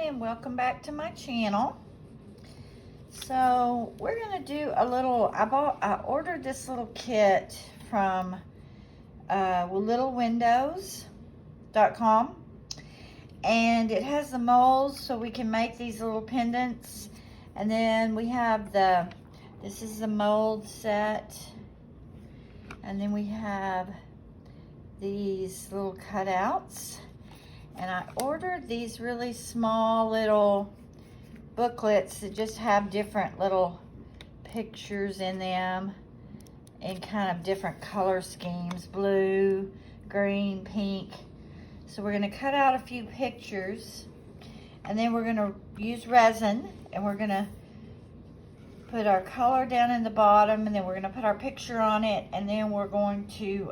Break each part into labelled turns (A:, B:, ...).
A: and welcome back to my channel. So we're gonna do a little, I ordered this little kit from littlewindows.com, and it has the molds so we can make these little pendants. And then we have this is the mold set, and then we have these little cutouts. And I ordered these really small little booklets that just have different little pictures in them in kind of different color schemes, blue, green, pink. So we're gonna cut out a few pictures, and then we're gonna use resin, and we're gonna put our color down in the bottom, and then we're gonna put our picture on it, and then we're going to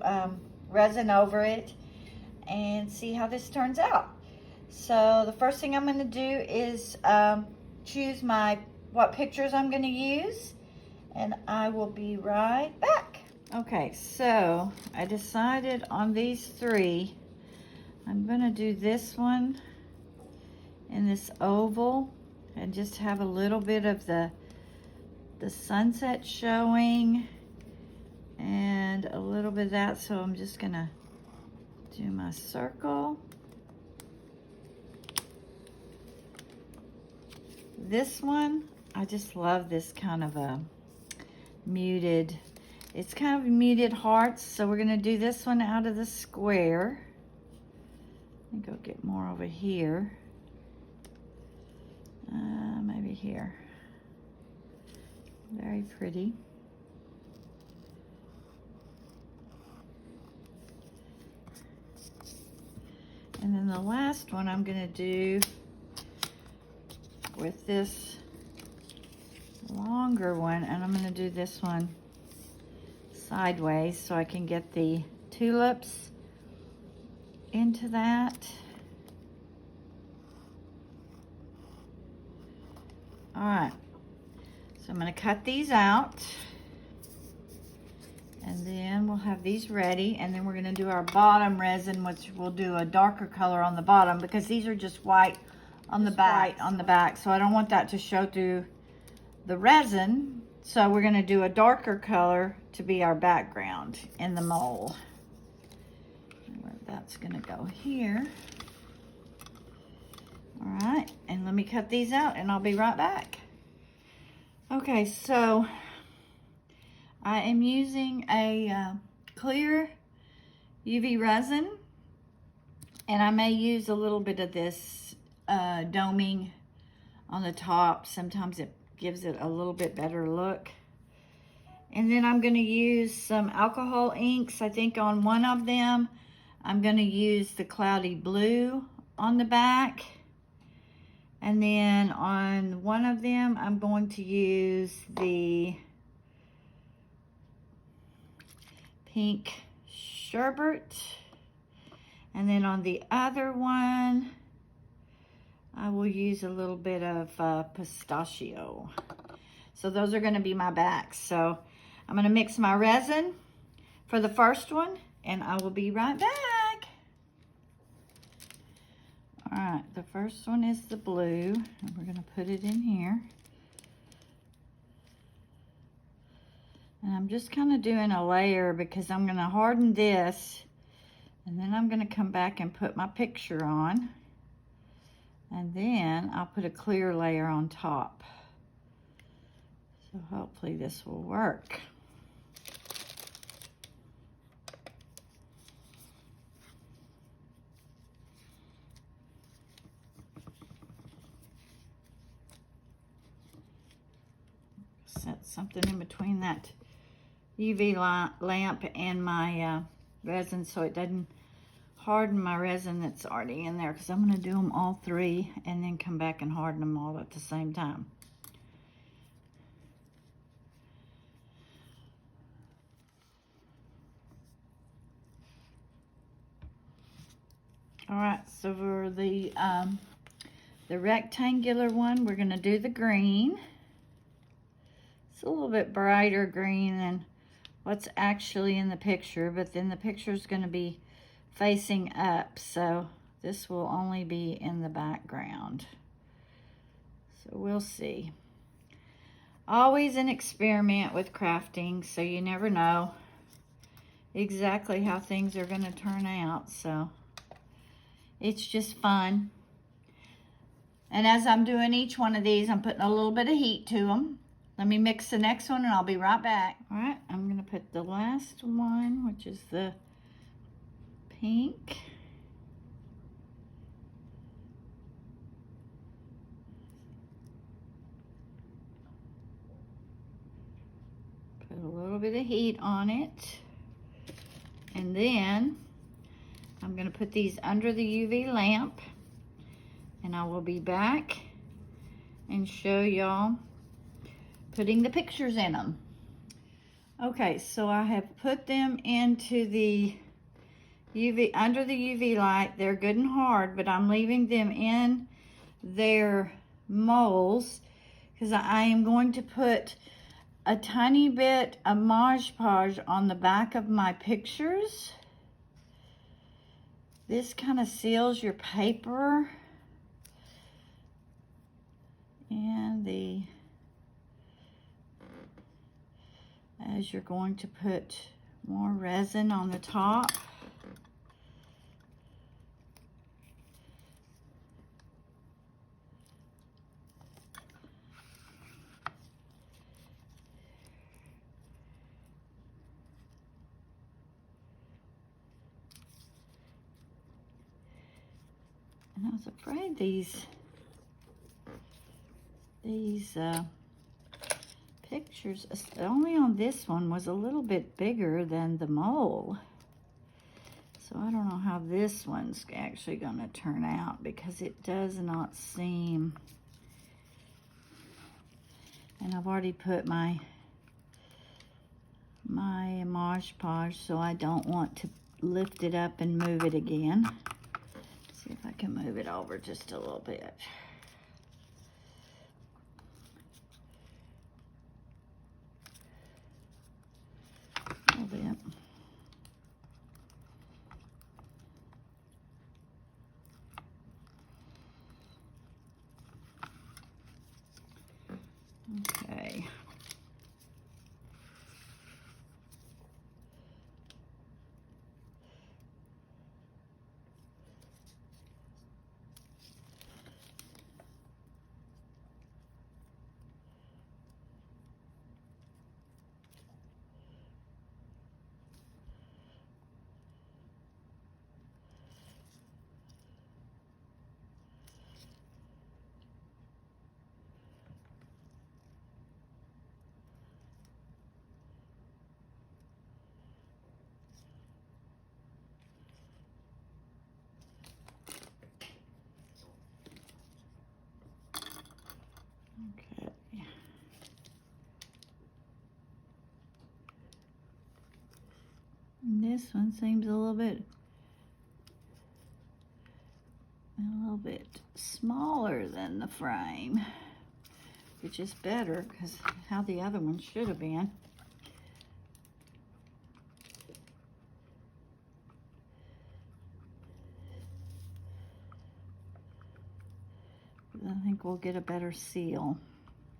A: resin over it and see how this turns out. So the first thing I'm going to do is choose what pictures I'm going to use, and I will be right back. Okay, so I decided on these three. I'm going to do this one in this oval and just have a little bit of the sunset showing and a little bit of that. So I'm just going to do my circle. This one, I just love this kind of a muted, it's kind of muted hearts. So we're gonna do this one out of the square. I think I'll get more over here. Maybe here. Very pretty. And then the last one I'm gonna do with this longer one, and I'm gonna do this one sideways so I can get the tulips into that. All right, so I'm gonna cut these out, and then we'll have these ready, and then we're gonna do our bottom resin, which we'll do a darker color on the bottom because these are just white on the back. So I don't want that to show through the resin. So we're gonna do a darker color to be our background in the mold. That's gonna go here. All right, and let me cut these out and I'll be right back. Okay, so I am using a clear UV resin, and I may use a little bit of this doming on the top. Sometimes it gives it a little bit better look. And then I'm going to use some alcohol inks. I think on one of them I'm going to use the cloudy blue on the back, and then on one of them I'm going to use the pink sherbet, and then on the other one I will use a little bit of pistachio. So those are going to be my backs. So I'm going to mix my resin for the first one, and I will be right back. All right, the first one is the blue, and we're going to put it in here. And I'm just kind of doing a layer because I'm going to harden this, and then I'm going to come back and put my picture on, and then I'll put a clear layer on top. So hopefully this will work. Set something in between that UV lamp and my resin so it doesn't harden my resin that's already in there, because I'm going to do them all three and then come back and harden them all at the same time. All right, so for the rectangular one, we're going to do the green. It's a little bit brighter green than what's actually in the picture, but then the picture is going to be facing up, so this will only be in the background. So we'll see. Always an experiment with crafting, so you never know exactly how things are going to turn out. So it's just fun. And as I'm doing each one of these, I'm putting a little bit of heat to them. Let me mix the next one and I'll be right back. All right, I'm going to put the last one, which is the pink. Put a little bit of heat on it. And then I'm going to put these under the UV lamp. And I will be back and show y'all putting the pictures in them. Okay, so I have put them into the UV, under the UV light. They're good and hard, but I'm leaving them in their molds because I am going to put a tiny bit of Mod Podge on the back of my pictures. This kind of seals your paper. And as you're going to put more resin on the top. And I was afraid these pictures, only on this one, was a little bit bigger than the mold. So I don't know how this one's actually going to turn out because it does not seem, and I've already put my Mod Podge, so I don't want to lift it up and move it again. Let's see if I can move it over just a little bit. A little bit. Okay. Okay. And this one seems a little bit smaller than the frame, which is better because how the other one should have been. But I think we'll get a better seal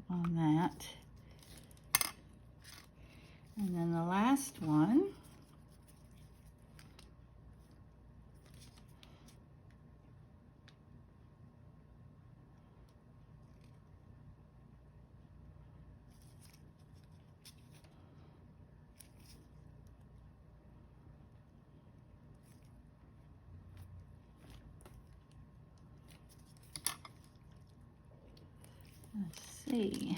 A: on that. And then the last one, let's see.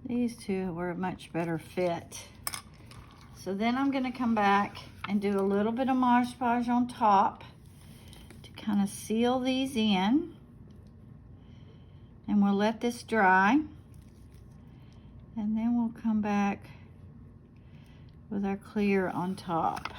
A: These two were a much better fit. So then I'm going to come back and do a little bit of Mod Podge on top to kind of seal these in. And we'll let this dry. And then we'll come back with our clear on top.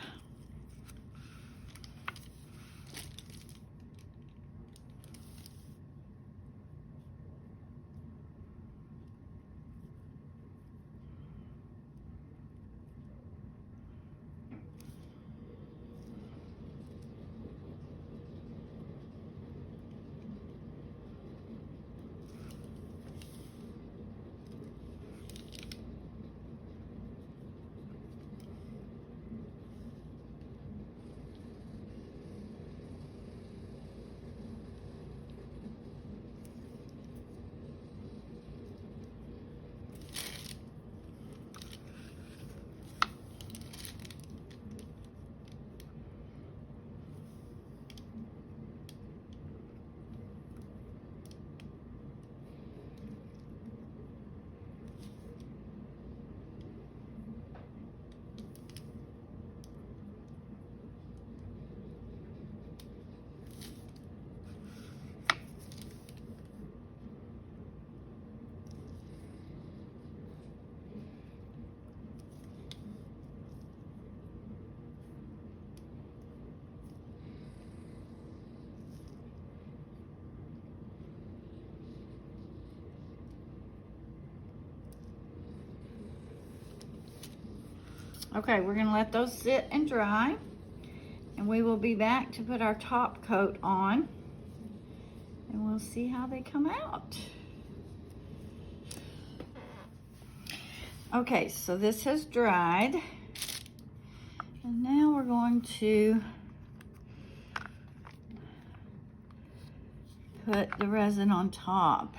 A: Okay, we're gonna let those sit and dry, and we will be back to put our top coat on, and we'll see how they come out. Okay, so this has dried, and now we're going to put the resin on top.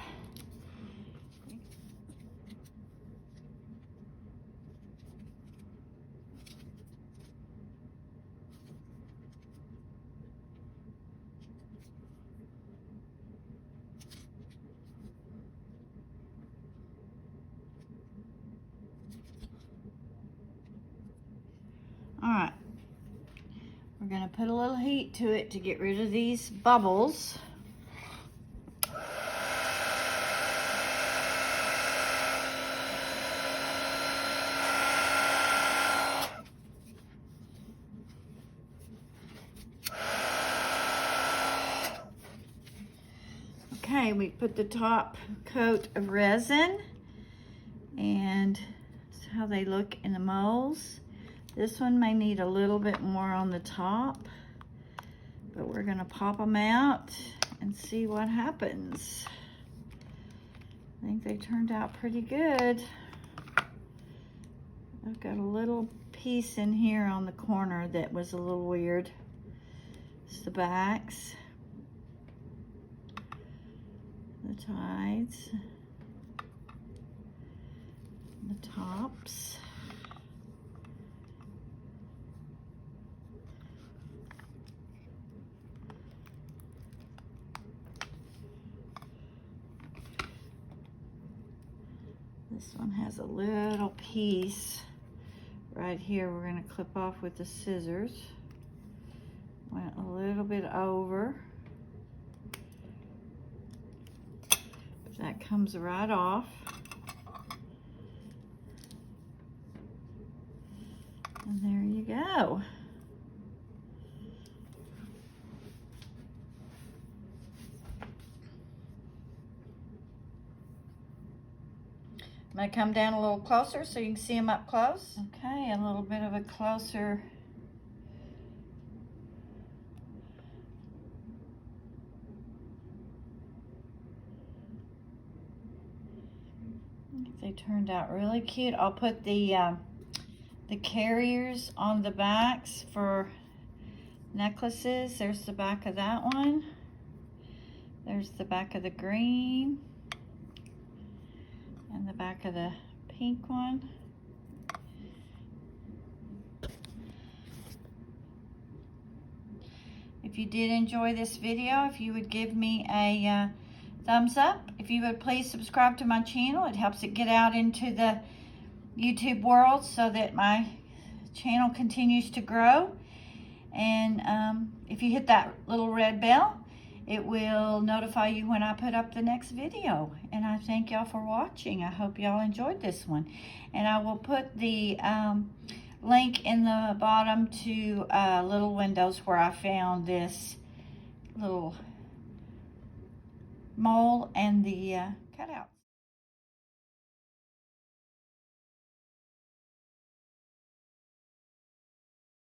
A: All right, we're gonna put a little heat to it to get rid of these bubbles. Okay, we put the top coat of resin, and that's how they look in the molds. This one may need a little bit more on the top, but we're gonna pop them out and see what happens. I think they turned out pretty good. I've got a little piece in here on the corner that was a little weird. It's the backs, the sides, the tops. This one has a little piece right here we're going to clip off with the scissors. Went a little bit over. That comes right off. And there you go. I'm going to come down a little closer so you can see them up close. Okay, a little bit of a closer they turned out really cute. I'll put the carriers on the backs for necklaces. There's the back of that one. There's the back of the green. And the back of the pink one. If you did enjoy this video, if you would give me a thumbs up. If you would please subscribe to my channel. It helps it get out into the YouTube world so that my channel continues to grow. And if you hit that little red bell, it will notify you when I put up the next video. And I thank y'all for watching. I hope y'all enjoyed this one. And I will put the link in the bottom to little windows where I found this little mole and the cutouts.